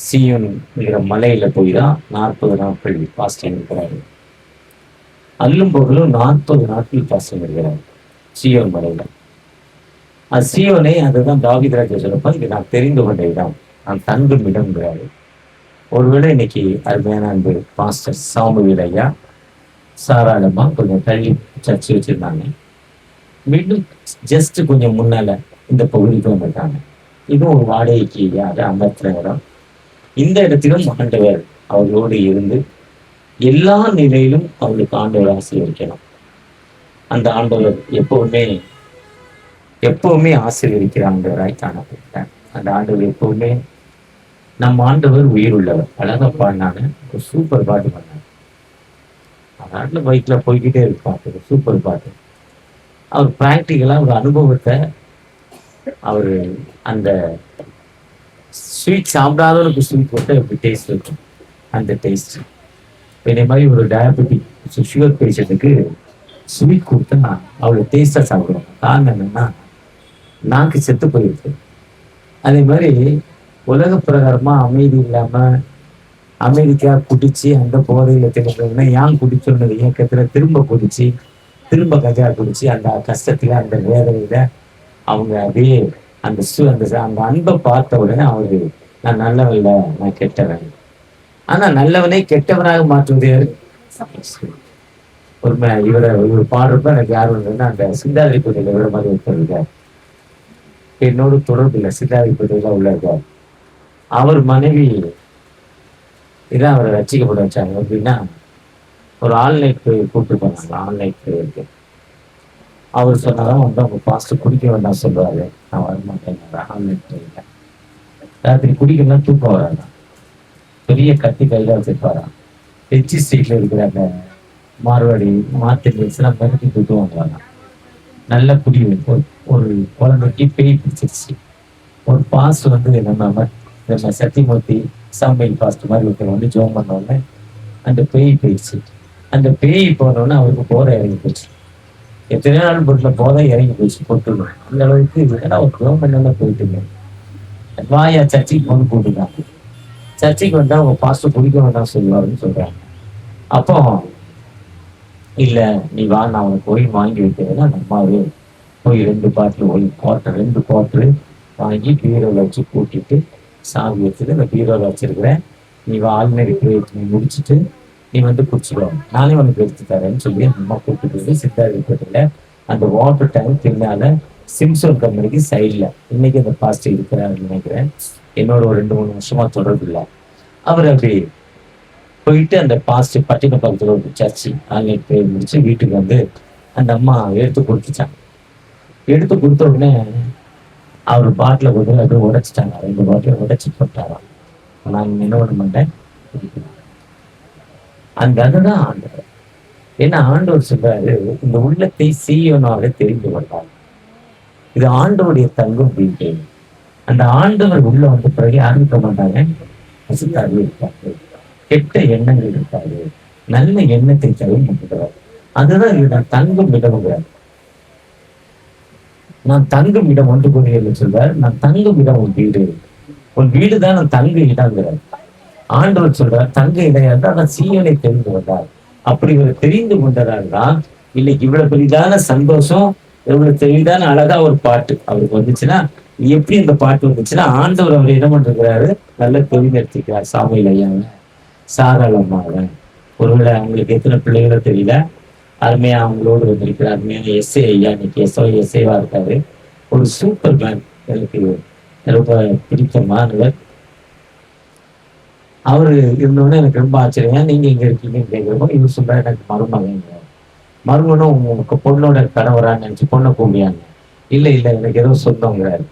சீயோன்ங்கிற மலையில போய் தான் 40 நாட்கள் பாஸ்டிங் இருக்கிறாரு. அல்லும் பகலும் 40 நாட்கள் பாஸ்டிங் இருக்கிறாரு சீயோன் மலையில. அது சீயோனை, அதுதான் தாவீது ராஜா சொல்லப்ப இது நான் தெரிந்து கொண்ட இடம், நான் தங்கும் இடம்ங்கிறாரு. ஒருவேளை இன்னைக்கு அருமையான அன்பு பாஸ்டர் சாமுவேல் ஐயா சாராளமா கொஞ்சம் தள்ளி சர்ச்சை வச்சிருந்தாங்க. மீண்டும் ஜஸ்ட் கொஞ்சம் முன்னால இந்த பகுதிக்கு வந்திருக்காங்க. இதுவும் ஒரு வாடகைக்கு யாரு அமர்த்துற இடம். இந்த இடத்திலும் ஆண்டவர் அவர்களோடு இருந்து எல்லா நிலையிலும் அவர்களுக்கு ஆண்டவர் ஆசீர்வதிக்கணும். அந்த ஆண்டவர் எப்பவுமே ஆசீர்வதிக்கிற ஆண்டவராய் காணப்பட்டார். அந்த ஆண்டவர் எப்பவுமே நம்ம ஆண்டவர் உயிர் உள்ளவர். அழகா பாடினாங்க, ஒரு சூப்பர் பாட்டு பண்ணாங்க. நாட்டுல பைக்ல போய்கிட்டே இருக்கு பாட்டு, சூப்பர் பாட்டு. அவர் பிராக்டிக்கலா ஒரு அனுபவத்தை, அவரு அந்த ஸ்வீட் சாப்பிடாதவனுக்கு ஸ்வீட் போட்டு எப்படி டேஸ்ட் இருக்கும், அந்த டேஸ்ட். இதே மாதிரி ஒரு டயபெட்டிக் சுகர் பேஷண்ட்டுக்கு ஸ்வீட் கொடுத்தா அவ்வளோ டேஸ்டா சாப்பிடுவாங்க. காரணம் என்னன்னா நாக்கு செத்து போயிருக்கு. அதே மாதிரி உலக பிரகாரமா அமைதி இல்லாம அமெரிக்கா குடிச்சு அந்த போதையில தெரிஞ்சதுன்னா ஏன் குடிச்சோன்னு இயக்கத்துல திரும்ப குடிச்சு திரும்ப கஜா குடிச்சு அந்த கஷ்டத்துல அந்த வேதனையில அவங்க அப்படியே அந்த அந்த அன்பை பார்த்த உடனே அவரு நான் நல்லவன் இல்லை, நான் கெட்டவன். ஆனா நல்லவனை கெட்டவனாக மாற்றுவது யாரு? ஒரு இவர் பாடுறப்ப எனக்கு யார் வந்ததுன்னா அந்த சிந்தாதிரிப்பதியில் எவ்வளவு மாதிரி ஒருத்தர் என்னோட தொடர்பு இல்லை, சிந்தாதிரிப்பதியில உள்ள இருக்கார். அவர் மனைவி இதான் அவரை ரசிக்கப்பட வச்சாங்க. எப்படின்னா ஒரு ஆன்லைன் கூப்பிட்டு போனாங்க. ஆன்லைன் இருக்கு. அவர் சொன்னதான் வந்து அவங்க பாஸ்ட் குடிக்க வேண்டாம் சொல்றாரு. நான் வரமாட்டேன் ஆன்லைன் ப்ரேயர்ல. ராத்திரி குடிக்கலாம் தூக்கம் வராது. பெரிய கத்தி கையில வச்சிருப்பாராம். ஹெச்சி ஸ்ட்ரீட்ல இருக்கிற அந்த மார்வாடி மாத்திரம் மிரட்டி தூக்கம் வாங்குவாங்க. நல்ல குடி. ஒரு குழந்தைக்கு பேய் பிடிச்சிருச்சு. ஒரு பாஸ்ட் வந்து நம்ம சத்தியமூர்த்தி சாம்பல் பாஸ்ட் மாதிரி ஒருத்தர் வந்து ஜோம் பண்ணோடனே அந்த பேய் போயிடுச்சு. அந்த பேய் போனோடனே அவருக்கு போதை இறங்கி போச்சு. எத்தனை நாள் பொருட்ல போதை இறங்கி போச்சு போட்டுருவோம். அந்த அளவுக்கு ஏன்னா ஒரு கவர்மெண்ட்ல போயிட்டுங்க வாயா சர்ச்சைக்கு கொண்டு போட்டுருக்காங்க. சர்ச்சைக்கு வந்தா அவங்க பாஸ்ட் குடிக்க வேண்டாம் சொல்லுவாருன்னு சொல்றாங்க. அப்போ இல்ல நீ வா, நான் உனக்கு ஒயின் வாங்கி வைக்கிறேன்னா நம்மாவே போய் 2 பாட்டில் ஒயின் குவார்டர் 2 குவார்டரு வாங்கி பீரோவில் வச்சு கூட்டிட்டு சாமி வச்சுட்டு இந்த பீரோவில் வச்சிருக்கிறேன், நீ ஆல்மேரி நீ முடிச்சுட்டு நீ வந்து குடிச்சிடுவாங்க, நானே உனக்கு எடுத்து தரேன்னு சொல்லி அம்மா கூப்பிட்டு போய் சித்தாதிபதியில அந்த வாட்டர் டேங்க் பின்னால சிம்சோன் கம்பெனிக்கு சைட்ல இன்னைக்கு அந்த பாஸ்ட் இருக்கிறாருன்னு நினைக்கிறேன். என்னோட ஒரு 2-3 வருஷமா தொடர்பு இல்லை. அவர் அப்படி போயிட்டு அந்த பாஸ்ட் பட்டின பக்கத்துல ஒரு சர்ச்சு ஆன்லைன் பேர் முடிச்சு வீட்டுக்கு வந்து அந்த அம்மா எடுத்து கொடுத்துச்சாங்க. எடுத்து கொடுத்த உடனே அவர் பாட்டில கொண்டு அப்படியே உடைச்சிட்டாங்க. 2 பாட்டில உடைச்சு போட்டாராம். நான் என்ன பண்ண மாட்டேன். அந்த அதுதான் ஆண்டவர். ஏன்னா ஆண்டவர் சொல்றாரு, இந்த உள்ளத்தை சீயோனாக தெரிந்து கொண்டார். இது ஆண்டவருடைய தங்கும் வீட்டு. அந்த ஆண்டவர் உள்ள வந்த பிறகு யாரும் இருக்க மாட்டாங்க, பசுத்தாவே இருப்பாரு. கெட்ட எண்ணங்கள் இருக்காது, நல்ல எண்ணத்தை தவிர்க்கிறார். அதுதான் நான் தங்கும் இடம்ங்கிறார். நான் தங்கும் இடம் ஒன்று கொண்டு சொல்றார். நான் தங்கும் இடம் உன் வீடு தான் நான் தங்க இடம்ங்கிறார். ஆண்டவர் சொல்றார் தங்க இடம் தான் சீயோனை தெரிந்து கொண்டார். அப்படி இவர் தெரிந்து கொண்டதால் தான் இன்னைக்கு இவ்வளவு பெரிதான சந்தோஷம், இவ்வளவு தெளிதான அழகா ஒரு பாட்டு அவருக்கு வந்துச்சுன்னா, எப்படி இந்த பாட்டு வந்துச்சுன்னா ஆண்டவர் அவர் என்ன பண்றாரு, நல்ல தெரிந்தெடுத்துக்கிறார். சாமுவேல் ஐயாவை சாராளமாக ஒருவேளை அவங்களுக்கு எத்தனை பிள்ளைகளோ தெரியல, அருமையா அவங்களோடு வந்திருக்கிற அருமையான எஸ்ஏ ஐயா இன்னைக்கு எஸ்ஏவா இருக்காரு. ஒரு சூப்பர் மேன், எனக்கு ரொம்ப பிடித்தமானவர். அவரு இருந்தோடனே எனக்கு ரொம்ப ஆச்சரியம். நீங்க இங்க இருக்கீங்கன்னு கேட்கிறப்போ இவர் சொல்ற எனக்கு மருமனும் உங்களுக்கு பொண்ணோட கணவரான்னு நினைச்சு பொண்ணை கூப்பியாங்க. இல்ல எனக்கு ஏதோ சொந்தங்கிறாரு.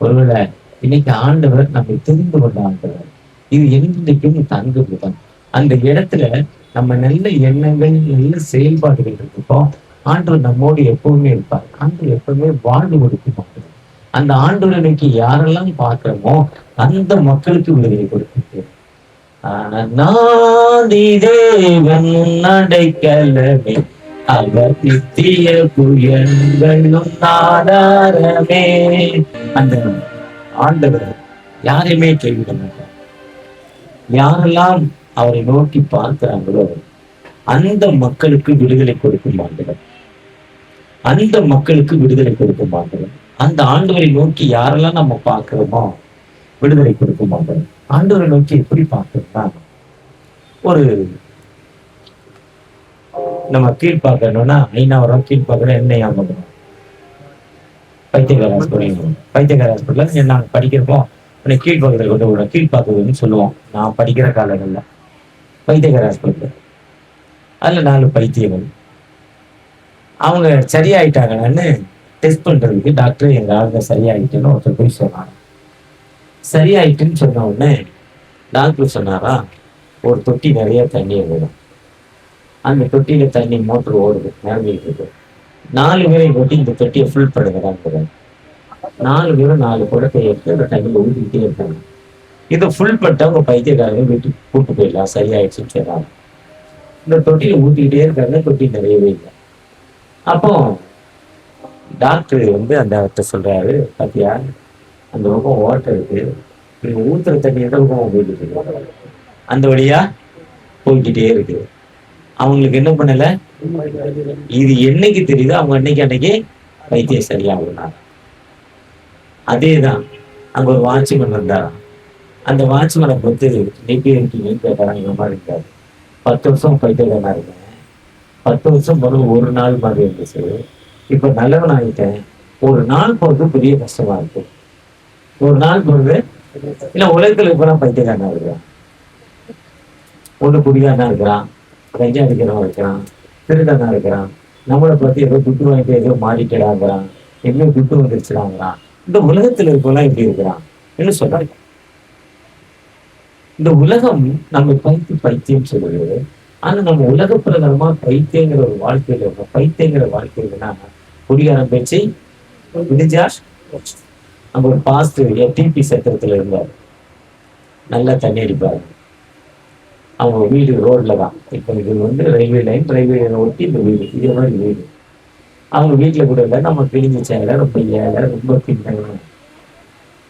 ஒருவேளை இன்னைக்கு ஆண்டவர் நம்ம தெரிந்து கொண்ட ஆண்டவர். இது என்றைக்கும் தங்குதான். அந்த இடத்துல நம்ம நல்ல எண்ணங்கள் நல்ல செயல்பாடுகள் இருக்கப்போ ஆண்டவர் நம்மோடு எப்பவுமே இருப்பார். ஆண்டவர் எப்பவுமே வாழ்ந்து கொடுக்க மாட்டார். அந்த ஆண்டவர் இன்னைக்கு யாரெல்லாம் பார்க்கிறோமோ அந்த மக்களுக்கு விடுதலை கொடுக்க தேவன் அடைக்கலமே அவர் நித்திய புயல்களும் ஆதாரமே. அந்த ஆண்டவர் யாரையுமே கைவிட மாட்டார். யாரெல்லாம் அவரை நோக்கி பார்க்கிறாங்களோ அந்த மக்களுக்கு விடுதலை கொடுக்கும் ஆண்டவர். அந்த மக்களுக்கு விடுதலை கொடுக்கும் ஆண்டவர். அந்த ஆண்டவரை நோக்கி யாரெல்லாம் நம்ம பார்க்கிறோமோ விடுதலை கொடுக்கும் ஆண்டவர். ஆண்டவரை நோக்கி எப்படி பார்க்கணும்னா, ஒரு நம்ம கீழ்பார்க்கணும்னா ஐநாவரம் கீழ்பார்க்கணும் என்ன ஞாபகம்? பைத்தியகார ஹாஸ்பிட்டல். பைத்தியகார ஹாஸ்பிட்டல் நாங்க படிக்கிறப்போ கீழ்பாக்கத்தில் கொண்டு விட கீழ்பாக்குதுன்னு சொல்லுவோம். நான் படிக்கிற காலங்கள்ல பைத்தியகார ஹாஸ்பிட்டல். அதுல 4 பைத்தியங்கள். அவங்க சரியாயிட்டாங்கன்னு டெஸ்ட் பண்றதுக்கு டாக்டர் எங்க ஆளுங்க சரியாயிட்டுன்னு ஒருத்தர் போய் சொன்னாங்க. சரியாயிட்டுன்னு சொன்ன உடனே டாக்டர் சொன்னாரா, ஒரு தொட்டி நிறைய தண்ணியை விடும். அந்த தொட்டியில தண்ணி மோட்டர் ஓடுது, நிரம்பிட்டு இருக்கு. 4 பேரை கொட்டி இந்த தொட்டியை ஃபுல் பண்ணுங்கதான். 4 பேரும் 4 குடத்தை எடுத்து அந்த தண்ணியை ஊற்றிக்கிட்டே இருக்காங்க. இதை ஃபுல் பண்ணிட்டு அவங்க பைத்தியக்காரங்க வீட்டுக்கு கூப்பிட்டு போயிடலாம், சரியாயிடுச்சுன்னு சொல்றாங்க. இந்த தொட்டியில ஊற்றிக்கிட்டே இருக்காங்க, தொட்டி நிறையவே இல்லை. அப்போ டாக்டர் அந்த அவர்கிட்ட சொல்றாரு, பாத்தியா அந்த பக்கம் ஓட்டை இருக்கு, நீங்க ஊத்துற தண்ணி எந்த பக்கம் போயிட்டு இருக்கு, அந்த வழியா போய்கிட்டே இருக்கு. அவங்களுக்கு என்ன பண்ணல, இது என்னைக்கு தெரியுதோ அவங்க அன்னைக்கு வைத்தியம் சரியாகுனாங்க. அதேதான் அங்க ஒரு வாட்ச்மேன் வந்தாரா, அந்த வாட்ச்மேனை பொறுத்து எப்படி இருக்கீங்கன்னு கேட்டாரா. இந்த மாதிரி இருக்காரு. 10 வருஷம் பைத்தியக்காரனா இருக்கேன், 10 வருஷம் பிறகு ஒரு நாள் மாதிரி இருந்துச்சு, இப்ப நல்லவன் ஆகிட்டேன், ஒரு நாள் போறது பெரிய கஷ்டமா இருக்கு. ஒரு நாள் போறது இல்ல, உலகத்துல இப்ப பைத்தியக்காரனா இருக்கிறான், ஒண்ணு குடிகாரனா இருக்கிறான், கஞ்சா அடிக்கிறவன் இருக்கிறான், திருடனா இருக்கிறான், நம்மளை பத்தி ஏதோ துட்டு வாங்கிட்டு ஏதோ மாறிக்கிடாங்கிறான், எங்கேயோ துட்டு வந்துருச்சுடாங்கிறான். இந்த உலகத்துல இருக்கலாம் இப்படி இருக்கிறான் என்ன சொல்றாங்க. இந்த உலகம் நம்ம பைத்தியம் சொல்லுது. ஆனா நம்ம உலக பிரகாரமா பைத்தியங்கிற ஒரு வாழ்க்கையில இருக்கும். பைத்தியங்கிற வாழ்க்கையிலனா குடிகாரம் பேச்சு விடிஞ்சா. நம்ம ஒரு பாஸ்டர் டிபி சத்திரத்துல இருந்தார், நல்லா தண்ணி அடிப்பாரு. அவங்க வீடு ரோட்ல தான். இப்ப இது ரயில்வே லைன் ஒட்டி இந்த வீடு, இதே மாதிரி வீடு. அவங்க வீட்டுல கூட இல்லை, நம்ம கிழிஞ்ச சேலை, ரொம்ப ஏழை, ரொம்ப பின்னங்க.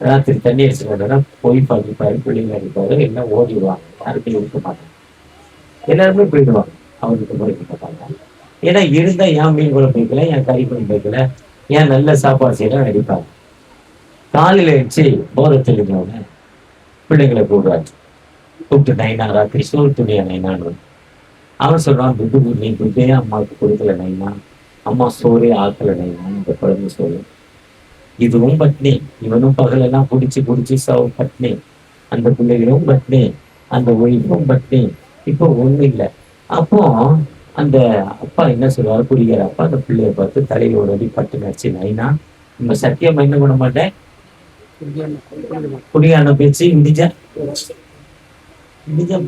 ராத்திரி தண்ணி அடிச்சுட்டா போய் பார்த்துப்பாரு, பிள்ளைங்க அடிப்பாரு, எல்லாம் ஓடிடுவாங்க, யாருக்கும் இருக்க மாட்டாங்க, எல்லாருமே போயிடுவாங்க, அவங்களுக்கு போயிட்டு மாட்டாங்க. ஏன்னா இருந்தா ஏன் மீன் குழம்பு வைக்கல, ஏன் கறி குழம்பு வைக்கல, ஏன் நல்ல சாப்பாடு செய்யலாம் அடிப்பாங்க. காலையில வச்சு போதை தெளிஞ்சவங்க பிள்ளைங்களை கூப்பிட்டு நைனா ராத்திரி சோறு துணியா நைனான்னு. அவன் சொல்றான், துட்டு நீ துட்டே அம்மாவுக்கு கொடுக்கல நைனா, அம்மா சோறே ஆக்கல நைனான்னு இந்த குழந்தை சொல்லு. இதுவும் பட்னி, இவனும் பகலெல்லாம் குடிச்சு சவு பட்னி, அந்த பிள்ளைகளும் பட்னி, அந்த ஒய்ஃபும் பட்னி. இப்போ ஒண்ணு இல்லை. அப்போ அந்த அப்பா என்ன சொல்லுவாரு, குடிக்கிற அப்பா அந்த பிள்ளைய பார்த்து தலையோட பட்டு நடிச்சு, நைனா நம்ம சத்தியமா என்ன பண்ண மாட்டேன், குடியான பேச்சு இடிஞ்சா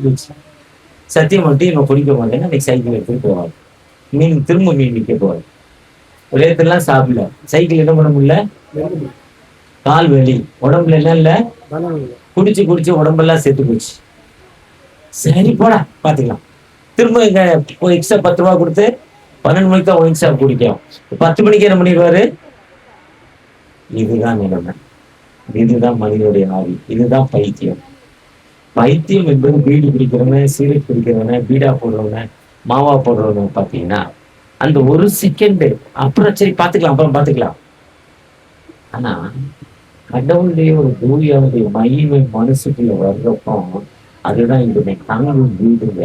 போச்சு, சத்தியம் மட்டும் இவன் குடிக்க மாட்டேன்னா இன்னைக்கு சைக்கிள் எடுத்துட்டு போவாரு, திரும்ப மீன் விற்க போவாரு. ரேத்தெல்லாம் சாப்பிடல, சைக்கிள் என்ன பண்ண முடியல, கால் வலி, உடம்புல என்ன இல்ல, குடிச்சு உடம்பெல்லாம் செத்து போச்சு. சரி போடா பாத்துக்கலாம், திரும்ப இங்க எக்ஸ்ட்ரா 10 ரூபா கொடுத்து 12 மணிக்கு தான் ஒயின் ஷாப் குடிக்கும், 10 மணிக்கு என்ன பண்ணிடுவாரு. இதுதான் நிலைமை, இதுதான் மனிதனுடைய ஆவி, இதுதான் பைத்தியம். பைத்தியம் என்பது பீடி பிடிக்கிறவன, சீரட் பிடிக்கிறவன, பீடா போடுறவன, மாவா போடுறவன பாத்தீங்கன்னா அந்த ஒரு செகண்ட் அப்புறம் சரி அப்புறம் பாத்துக்கலாம். ஆனா கடவுளுடைய ஒரு தூயாவுடைய மகிமை மனசுக்குள்ள வர்றப்போ அதுதான் இந்த தங்கும் வீடுங்க.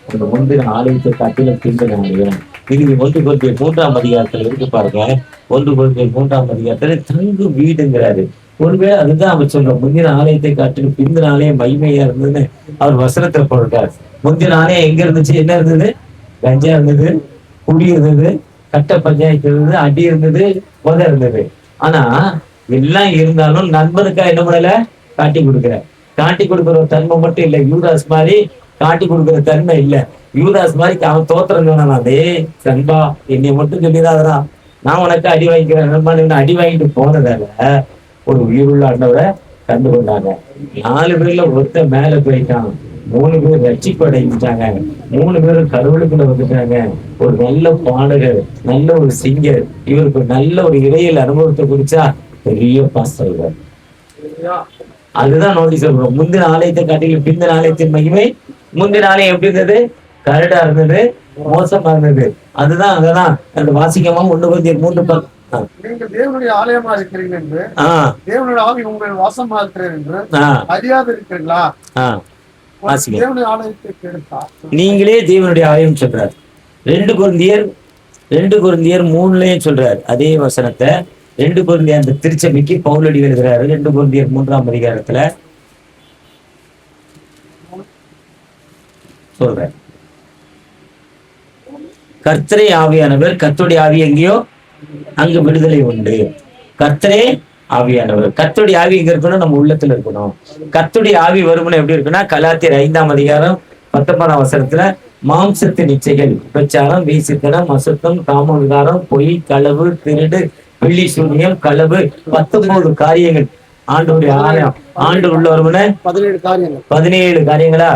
அந்த முந்தின ஆலயத்தை கட்டில பின்பற்றினாங்க. இது 1 Corinthians 3ஆம் அதிகாரத்துல இருக்கு பாருங்க. 1 Corinthians 3ஆம் அதிகாரத்துல தங்கு வீடுங்கிறாரு. ஒருவேளை அதுதான் அவர் சொல்ற, முந்தின ஆலயத்தை காட்டிலும் பிந்தின ஆலயம் மகிமையா இருந்ததுன்னு அவர் வசனத்தை போட்டார். முந்தின ஆலயம் எங்க இருந்துச்சு, என்ன இருந்தது, கஞ்சா இருந்தது, குடி இருந்தது, கட்ட பஞ்சாயத்து இருந்தது, அடி இருந்தது, கொலை இருந்தது. ஆனா எல்லாம் இருந்தாலும் நண்பனுக்கா என்ன பண்ணல, காட்டி கொடுக்கிற ஒரு தன்மை மட்டும் இல்லை. யூதாஸ் மாதிரி காட்டி கொடுக்கிற தன்மை இல்லை. யூதாஸ் மாதிரி அவன் தோத்திரம் சொன்னான், அதே நண்பா என்னை மட்டும் சொல்லிடாதரா, நான் உனக்கு அடி வாங்கிக்கிறேன் நண்பான்னு அடி வாங்கிட்டு போனதால ஒரு உயிருள்ள ஆண்டவரை கண்டு கொண்டாங்க. 4 பேர்ல ஒருத்த மேல போயிட்டான், 3 பேர் ரட்சிப்பு அடைஞ்சிட்டாங்க, 3 பேரும் கடவுளுக்குள்ள வந்துட்டாங்க. ஒரு நல்ல பாடகர், நல்ல ஒரு சிங்கர், இவருக்கு நல்ல ஒரு இடையில அனுபவத்தை குறிச்சா பெரிய பாஸ்டர். அதுதான் நோட்டீஸ் சொல்றோம். முந்தின ஆலயத்தை காட்டிலும் பிந்தின ஆலயத்தின் மகிமை. முந்தின ஆலயம் எப்படி இருந்தது? கரடா இருந்தது, மோசமா இருந்தது. அதுதான் அததான் அந்த வாசிக்கமா 1 நீங்கள் தேவனுடைய ஆலயமா இருக்கிறீங்க என்று, தேவனுடைய ஆவி உங்கள் வாசமா இருக்கிறேன் என்று அறியாது இருக்கிறீங்களா? தேவனுடைய ஆலயத்தை கெடுத்தா நீங்களே தேவனுடைய ஆலயம் சொல்றாரு. 2 கொரிந்தியர் 3லயும் சொல்றாரு அதே வசனத்தை. 2 கொரிந்தியர் அந்த திருச்சபைக்கு பவுலடி எழுதுறாரு. 2 கொரிந்தியர் 3ஆம் அதிகாரத்துல சொல்ற, கர்த்தரே ஆவியானவர். கர்த்தருடைய ஆவி எங்கேயோ அங்கு விடுதலை உண்டு. கர்த்தரே ஆவியானவர். கர்த்தருடைய ஆவி எங்க இருக்கணும்? நம்ம உள்ளத்துல இருக்கணும். கர்த்தருடைய ஆவி வரும்னு எப்படி இருக்குன்னா, கலாத்தியர் 5ஆம் அதிகாரம் 19ஆம் வசனத்துல, மாம்சத்தின் இச்சைகள், பிரச்சாரம், வேசித்தனம், அசுத்தம், காம விகாரம், பொய், களவு, திருடு, வெள்ளி சூனியம், களவு, 19 காரியங்கள் ஆண்டோடைய ஆலயம். ஆண்டு உள்ள வரும்னு 17 காரியங்களா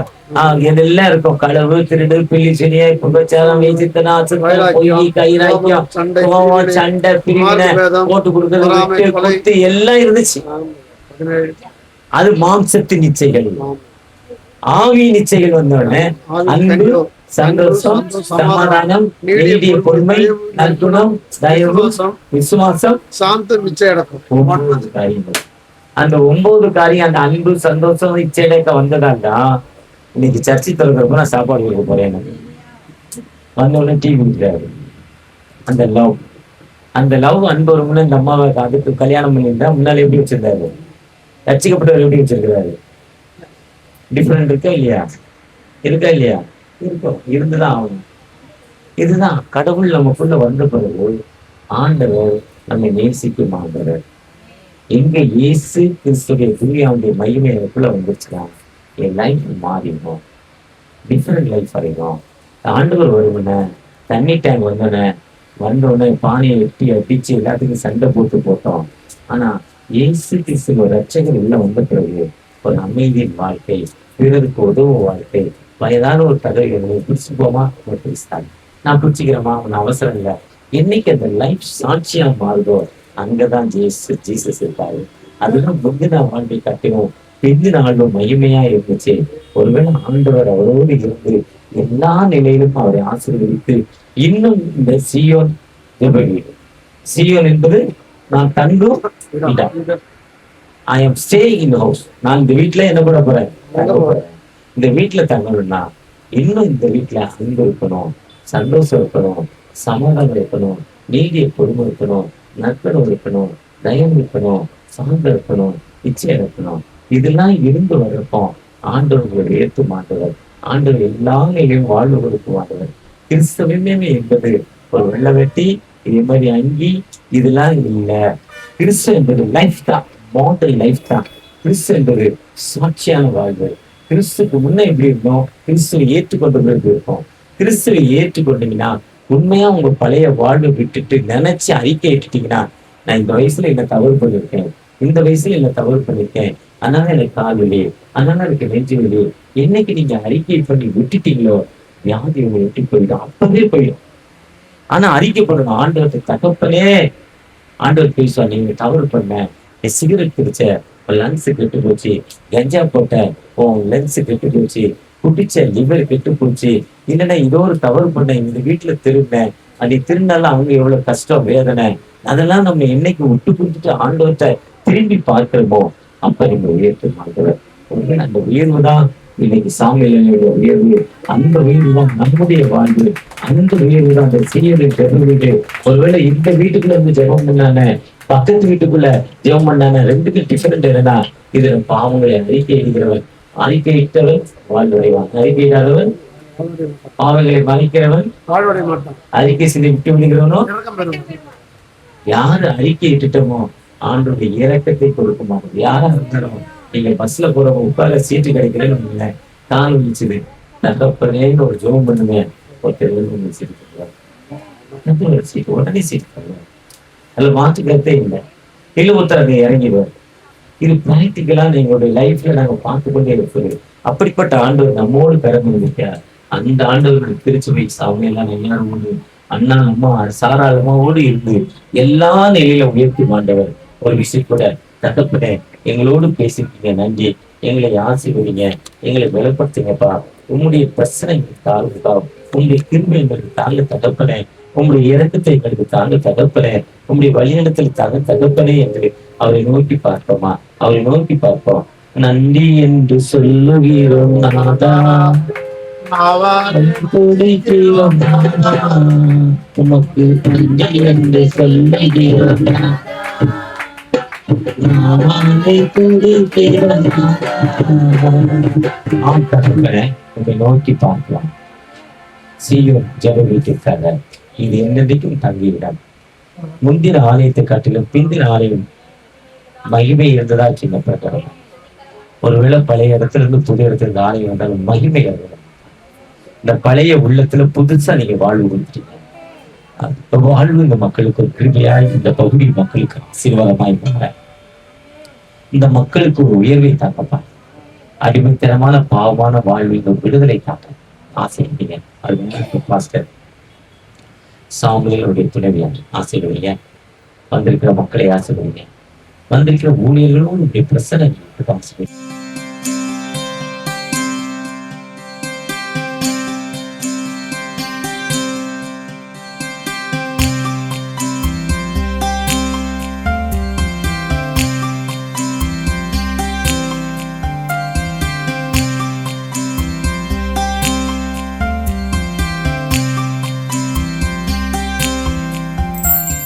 இதெல்லாம் இருக்கும். களவு, திருடு, பில்லி சுனிய, பிரச்சாரம், வேசித்தனம், அசுத்தம், பொய், கைராக்கியம், சண்டை, பிரிவினை, போட்டு கொடுக்கறது, கொத்து எல்லாம் இருந்துச்சு. அது மாம்சத்தின் இச்சைகள். ஆவி நிச்சைகள் வந்தோடனே அன்பு, சந்தோஷம், சமாதானம், நீடிய பொறுமை, நற்குணம், தயவு, விசுவாசம், சாந்தம், இச்சையடக்கம். 9 காரியங்கள். அந்த 9 காரியம் அந்த அன்பு, சந்தோஷம், இச்சையடக்க வந்ததால்தான் இன்னைக்கு சர்ச்சை திறக்கிறப்ப நான் சாப்பாடு கொடுக்க போறேன். வந்தோடனே டீ குடிக்கிறாரு. அந்த லவ் அன்பு வரும்னு இந்த அம்மாவை அதுக்கு கல்யாணம் பண்ணியிருந்தா முன்னால எப்படி வச்சிருந்தாரு? ரட்சிக்கப்பட்டவர் எப்படி வச்சிருக்கிறாரு? டிஃபரெண்ட் இருக்கா இல்லையா? இருக்கும். இருந்துதான் ஆகணும். இதுதான் கடவுள் நமக்குள்ள வந்த பிறகு ஆண்டவர் நம்மை நேசிக்கும் ஆண்டவர். எங்க இயேசு கிறிஸ்துடைய துணியாவுடைய மகிமை எனக்குள்ள வந்துருச்சுன்னா என் லைஃப் மாறிடும். டிஃபரெண்ட் லைஃப் அறியும். ஆண்டவர் வருவன தண்ணி டேங்க் வந்தோடனே பானையை வெட்டி அடிச்சு எல்லாத்துக்கும் சண்டை போட்டோம். ஆனா இயேசு கிறிஸ்துவ ரட்சகர் உள்ள வந்த பிறகு ஒரு அமைதியின் வாழ்க்கை, பிறருக்கு உதவும் வாழ்க்கை. வயதான ஒரு தகவலை பிடிச்சுப்போமா பிடிச்சிட்டாங்க, நான் பிடிச்சிக்கிறேமா, ஒன்னும் அவசரம் இல்லை. என்னைக்கு அந்த லைஃப் சாட்சியா மாறுதோ அங்கதான் ஜீசஸ் இருக்காரு. அதுதான் முந்தின வாழ்க்கை கட்டினோம், பிந்தின ஆளும் மகிமையா இருந்துச்சு. ஒருவேளை ஆண்டவர் அவரோடு இருந்து எல்லா நிலையிலும் அவரை ஆசீர்வதித்து இன்னும் இந்த சீயோன் என்பது நான் தங்கும் I am staying in the house. நான் இந்த வீட்டுல என்ன பண்ண போறேன்? இந்த வீட்டுல தங்கணும்னா இன்னும் இந்த வீட்டுல அன்பு இருக்கணும், சந்தோஷம் இருக்கணும், சமாதானம் இருக்கணும், நீதிய பொறுமை இருக்கணும், நற்பணம் இருக்கணும், தயம் இருக்கணும், சாந்தம் இருக்கணும், இச்சை இருக்கணும். இதெல்லாம் இருந்து வர்றப்போ ஆண்டவர்கள் ஏற்று மாட்டவர். ஆண்டவர் எல்லா நிலையும் வாழ்வு கொடுக்குவாண்டவர். கிறிஸ்தவமே என்பது ஒரு வெள்ளை வெட்டி இதே மாதிரி அங்கி இதெல்லாம் இல்லை. கிறிஸ்து என்பது லைஃப் தான், மாடல் லைஃப் தான். கிறிஸ்து என்பது சாட்சியான வாழ்வு. கிறிஸ்துக்கு முன்ன எப்படி இருந்தோம், கிறிஸ்துவை ஏற்றுக்கொண்டு எப்படி இருப்போம். கிறிஸ்துவை ஏற்றுக்கொண்டீங்கன்னா உண்மையா உங்க பழைய வாழ்வை விட்டுட்டு நினைச்சு அறிக்கை இட்டுட்டீங்கன்னா, நான் இந்த வயசுல என்ன தவறு பண்ணிருக்கேன், இந்த வயசுல என்ன தவறு பண்ணிருக்கேன், அதனால எனக்கு கால் வலி, அதனால எனக்கு நெஞ்சு வலி. என்னைக்கு நீங்க அறிக்கை பண்ணி விட்டுட்டீங்களோ வியாதி உங்களை விட்டு போயிடும், அப்பவே போயிடும். ஆனா அறிக்கை பண்ணணும். ஆண்டவருக்கு தகப்பனே, ஆண்டவர் பேசுவா, நீங்க தவறு பண்ண, என் சிகரெட் பிடிச்ச லங்ஸ் கெட்டு போச்சு, கஞ்சா போட்ட உன் லங்ஸ் கெட்டு போச்சு, குடிச்ச லிவர் கெட்டு போச்சு, இல்லைன்னா இதோ ஒரு தவறு பண்ண, இந்த வீட்டுல திரும்பினேன், அப்படி திருந்தாலும் அவங்க எவ்வளவு கஷ்டம் வேதனை, அதெல்லாம் நம்ம என்னைக்கு விட்டு கொடுத்துட்டு ஆண்டவர்கிட்ட திரும்பி பார்க்கிறோமோ அப்ப நீங்க உயர்த்து ஆண்டவர். அந்த உயர்வு தான் இன்னைக்கு சாமியில உயர்வு. அந்த உயர்வு தான் நம்முடைய வாழ்வு. அந்த உயர்வு தான் அந்த சீரியலை பெறுவது. ஒருவேளை இந்த வீட்டுக்குள்ள இருந்து ஜெபம் பண்ணானே, பக்கத்து வீட்டுக்குள்ள ஜெபம் பண்ணானே, ரெண்டுக்கும் டிஃபரெண்ட் என்னன்னா, இதுல பாவங்களை அறிக்கையிடுகிறவன், அறிக்கையிட்டவன் வாழ்வடைவான், அறிக்கையிடாதவன் பாவங்களை மறைக்கிறவன் வாழ்வடைய மாட்டான். அறிக்கை செய்து விட்டு விடுகிறவனோ, யாரு அறிக்கை இட்டுட்டோமோ ஆண்டோட இறக்கத்தை கொடுக்க மாட்டோம். யாரா இருந்தாலும் நீங்க பஸ்ல போறவங்க உட்கார சீட்டு கிடைக்கிறேன்னு கால் விழிச்சுது, தகப்பனேன்னு ஒரு ஜோம் பண்ணுவேன், ஒருத்தர் சீட்டு உடனே சீட்டு தருவார். அதுல மாற்று கருத்தே இல்லை. இல்லை ஒருத்தர் அதை இறங்கிடுவார். இது பிராக்டிக்கலா எங்களுடைய லைஃப்ல நாங்க பார்த்து கொண்டே இருப்பது. அப்படிப்பட்ட ஆண்டவர் நம்மோடு பிறந்திருக்க அந்த ஆண்டவர்கள் திருச்சுவை சாமியெல்லாம் எல்லாரும் ஒன்று அண்ணா அம்மா சாராளமாவோடு இருந்து எல்லா நிலையில உயர்த்தி மாண்டவர். ஒரு விஷயம் கூட தகப்பனே எங்களோடு பேசிருக்கீங்க, நன்றி. எங்களை ஆசீர்வதிங்க, எங்களை பலப்படுத்துங்கப்பா. உம்முடைய பிரச்சனை தாழ்வுப்பா, உங்களுடைய கிருபை எங்களுக்கு தாங்க தகப்பனே, உங்களுடைய இரக்கத்தை எங்களுக்கு தாங்க தகப்பனே, உங்களுடைய வழிநடத்தல் தாங்க தகப்பனே என்று அவரை நோக்கி பார்ப்போமா? அவரை நோக்கி பார்ப்போம். நன்றி என்று சொல்லுகிறோம் நாதா, துதிக்கிறோம் நாதா, உமக்கு நன்றி என்று சொல்லுகிறோம் நாவாலே துதிக்கிறோம் நாதா. உங்களை நோக்கி பார்க்கலாம். சீயோன் ஜெப வீட்டிற்காக இது என்னைக்கும் தங்கிவிடும். முந்தின ஆலயத்தை காட்டிலும் பிந்தின ஆலயம் மகிமை இருந்ததா சின்ன பிரகாரம். ஒருவேளை பழைய இடத்துல இருந்து புதிய இடத்துல இருந்து ஆலயம் வந்தாலும் மகிமை இருந்தது. இந்த பழைய உள்ளத்துல புதுசா நீங்க வாழ்வு கொடுத்துட்டீங்க. அந்த வாழ்வு இந்த மக்களுக்கு ஒரு கிருபையாய், இந்த பகுதி மக்களுக்கு ஆசீர்வாதமாய் மாற, இந்த மக்களுக்கு ஒரு உயர்வை தாக்கப்பா, அடிமைத்தனமான பாவமான வாழ்வின் ஒரு விடுதலை தாக்க ஆசைப்பீங்க. அது உங்களுக்கு பாஸ்டர் சாமுவேலுடைய துணைவியார் ஆசைப்படுவீங்க. வந்திருக்கிற மக்களை ஆசைப்படுவீங்க. வந்திருக்கிற ஊழியர்களும் உங்களுடைய பிரசனை ஆசைப்படுவீங்க.